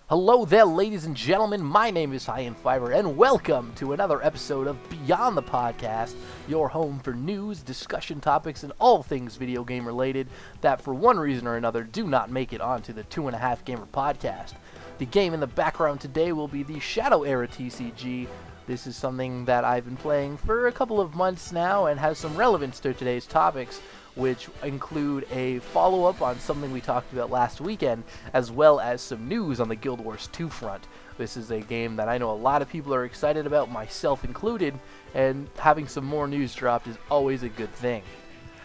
Hello there, ladies and gentlemen. My name is High and Fiber, and welcome to another episode of Beyond the Podcast, your home for news, discussion topics, and all things video game related that, for one reason or another, do not make it onto the 2.5 Gamer podcast. The game in the background today will be the Shadow Era TCG. This is something that I've been playing for a couple of months now and has some relevance to today's topics, which include a follow-up on something we talked about last weekend, as well as some news on the Guild Wars 2 front. This is a game that I know a lot of people are excited about, myself included, and having some more news dropped is always a good thing.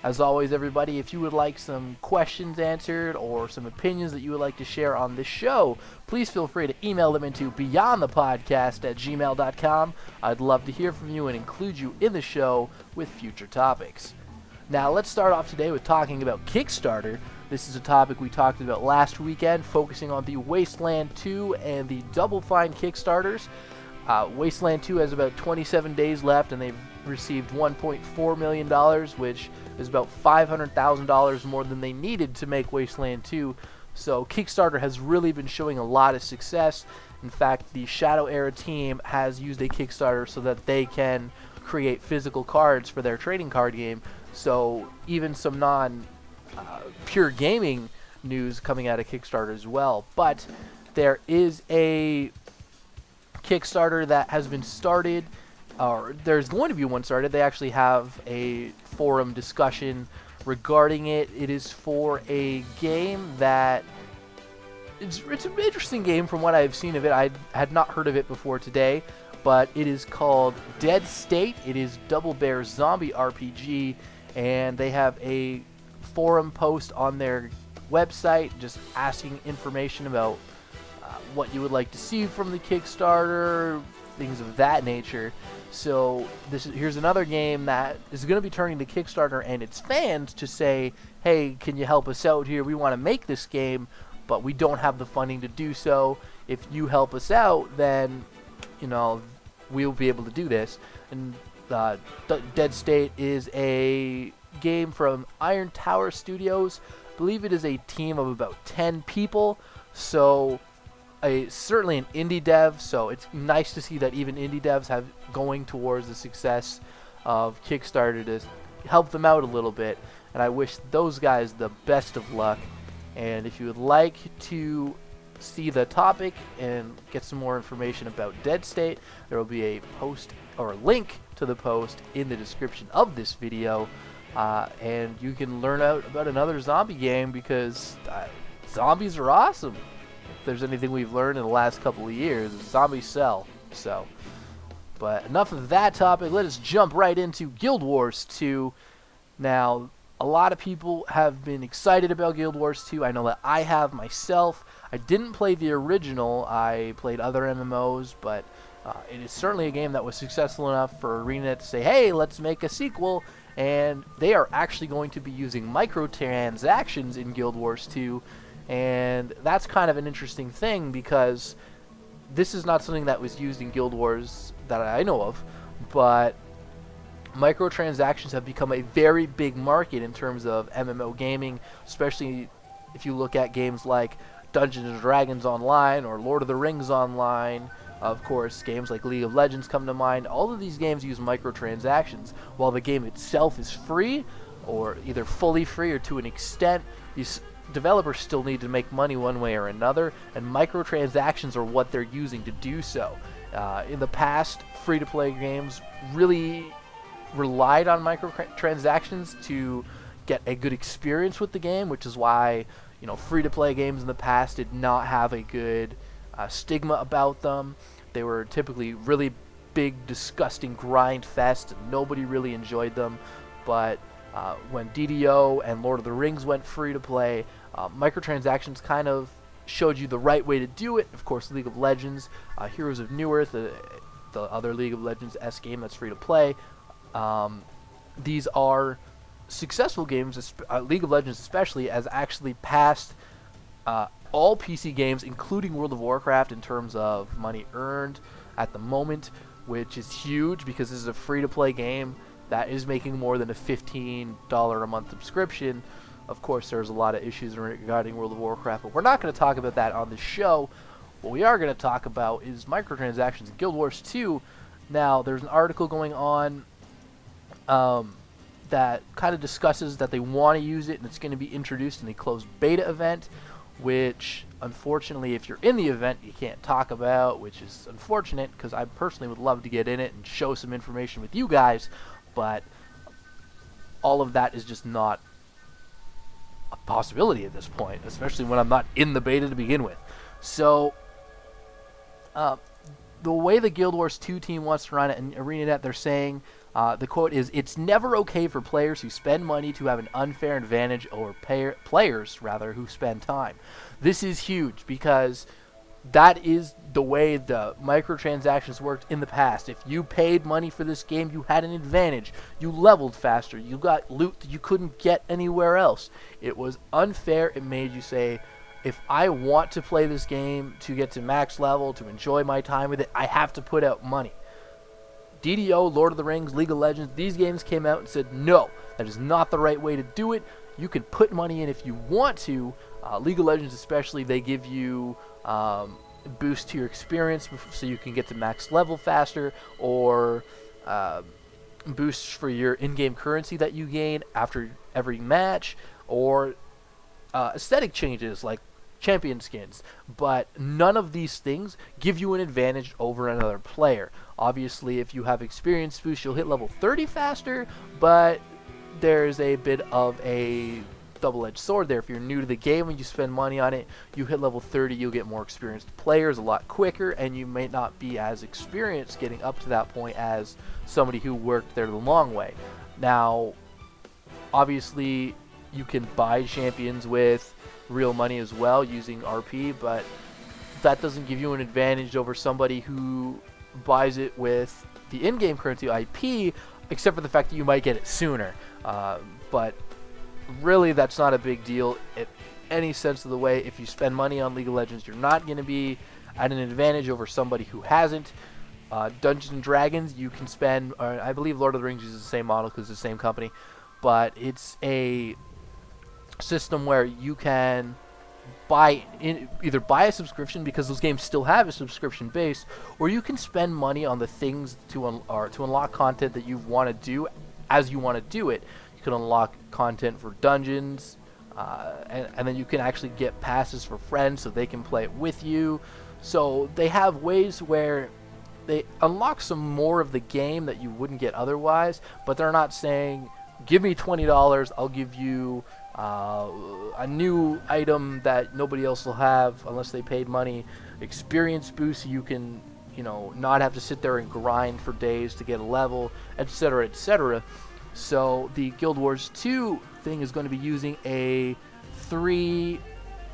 As always, everybody, if you would like some questions answered or some opinions that you would like to share on this show, please feel free to email them into beyondthepodcast@gmail.com. I'd love to hear from you and include you in the show with future topics. Now, let's start off today with talking about Kickstarter. This is a topic we talked about last weekend, focusing on the Wasteland 2 and the Double Fine Kickstarters. Wasteland 2 has about 27 days left, and they've received $1.4 million, which is about $500,000 more than they needed to make Wasteland 2. So Kickstarter has really been showing a lot of success. In fact, the Shadow Era team has used a Kickstarter so that they can create physical cards for their trading card game. So even some non-pure gaming news coming out of Kickstarter as well. But there is a Kickstarter that has been started, or there's going to be one started. They actually have a forum discussion regarding it. It is for a game that it's an interesting game from what I've seen of it. I had not heard of it before today, but it is called Dead State. It is Double Bear Zombie RPG, and they have a forum post on their website just asking information about what you would like to see from the Kickstarter, things of that nature. So here's another game that is going to be turning to Kickstarter and its fans to say, hey, can you help us out here? We want to make this game, but we don't have the funding to do so. If you help us out, then we'll be able to do this. And Dead State is a game from Iron Tower Studios. I believe it is a team of about 10 people, so certainly an indie dev, so it's nice to see that even indie devs have going towards the success of Kickstarter to help them out a little bit, and I wish those guys the best of luck. And if you would like to see the topic and get some more information about Dead State, there will be a post or a link to the post in the description of this video, and you can learn out about another zombie game, because zombies are awesome. If there's anything we've learned in the last couple of years, zombies sell. So, but enough of that topic. Let us jump right into Guild Wars 2. Now, a lot of people have been excited about Guild Wars 2. I know that I have myself. I didn't play the original. I played other MMOs, but it is certainly a game that was successful enough for ArenaNet to say, hey, let's make a sequel. And they are actually going to be using microtransactions in Guild Wars 2. And that's kind of an interesting thing, because this is not something that was used in Guild Wars that I know of, but microtransactions have become a very big market in terms of MMO gaming, especially if you look at games like Dungeons & Dragons Online or Lord of the Rings Online. Of course, games like League of Legends come to mind. All of these games use microtransactions. While the game itself is free, or either fully free or to an extent, these developers still need to make money one way or another, and microtransactions are what they're using to do so. In the past, free-to-play games really relied on microtransactions to get a good experience with the game, which is why free-to-play games in the past did not have a good stigma about them. They were typically really big, disgusting grind fest, and nobody really enjoyed them. But when DDO and Lord of the Rings went free-to-play, microtransactions kind of showed you the right way to do it. Of course, League of Legends, Heroes of New Earth, the other League of Legends-esque game that's free-to-play, these are successful games. League of Legends especially has actually passed all PC games, including World of Warcraft, in terms of money earned at the moment, which is huge, because this is a free-to-play game that is making more than a $15 a month subscription. Of course, there's a lot of issues regarding World of Warcraft, but we're not going to talk about that on the show. What we are going to talk about is microtransactions in Guild Wars 2. Now, there's an article going on that kind of discusses that they want to use it, and it's going to be introduced in a closed beta event, which, unfortunately, if you're in the event, you can't talk about, which is unfortunate, because I personally would love to get in it and show some information with you guys, but all of that is just not a possibility at this point, especially when I'm not in the beta to begin with. So, the way the Guild Wars 2 team wants to run it in ArenaNet, they're saying, the quote is, "It's never okay for players who spend money to have an unfair advantage over players who spend time." This is huge because that is the way the microtransactions worked in the past. If you paid money for this game, you had an advantage. You leveled faster. You got loot that you couldn't get anywhere else. It was unfair. It made you say, if I want to play this game to get to max level, to enjoy my time with it, I have to put out money. DDO, Lord of the Rings, League of Legends, these games came out and said, no, that is not the right way to do it. You can put money in if you want to. League of Legends especially, they give you boost to your experience so you can get to max level faster, or boosts for your in-game currency that you gain after every match, or aesthetic changes like champion skins. But none of these things give you an advantage over another player. Obviously, if you have experience boost, you'll hit level 30 faster, but there's a bit of a double-edged sword there. If you're new to the game and you spend money on it, you hit level 30, you'll get more experienced players a lot quicker, and you may not be as experienced getting up to that point as somebody who worked there the long way. Now, obviously, you can buy champions with real money as well using RP, but that doesn't give you an advantage over somebody who buys it with the in-game currency IP, except for the fact that you might get it sooner. But really, that's not a big deal in any sense of the way. If you spend money on League of Legends, you're not going to be at an advantage over somebody who hasn't. Dungeons & Dragons, you can spend, I believe Lord of the Rings uses the same model because it's the same company, but it's a system where you can either buy a subscription, because those games still have a subscription base, or you can spend money on the things to unlock content that you want to do as you want to do it. You can unlock content for dungeons, and then you can actually get passes for friends so they can play it with you. So they have ways where they unlock some more of the game that you wouldn't get otherwise, but they're not saying, give me $20, I'll give you a new item that nobody else will have unless they paid money, experience boost so you can, not have to sit there and grind for days to get a level, etc., etc. So the Guild Wars 2 thing is going to be using a 3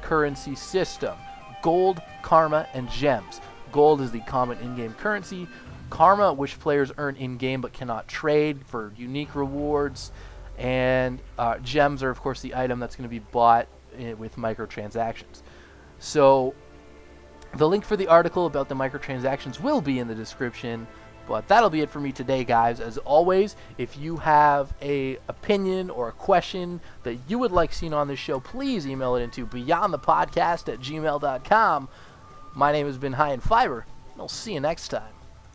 currency system: gold, karma, and gems. Gold is the common in-game currency. Karma, which players earn in-game but cannot trade for unique rewards. And gems are, of course, the item that's going to be bought with microtransactions. So the link for the article about the microtransactions will be in the description. But that'll be it for me today, guys. As always, if you have an opinion or a question that you would like seen on this show, please email it into beyondthepodcast@gmail.com. My name has been High in Fiber, and I'll see you next time.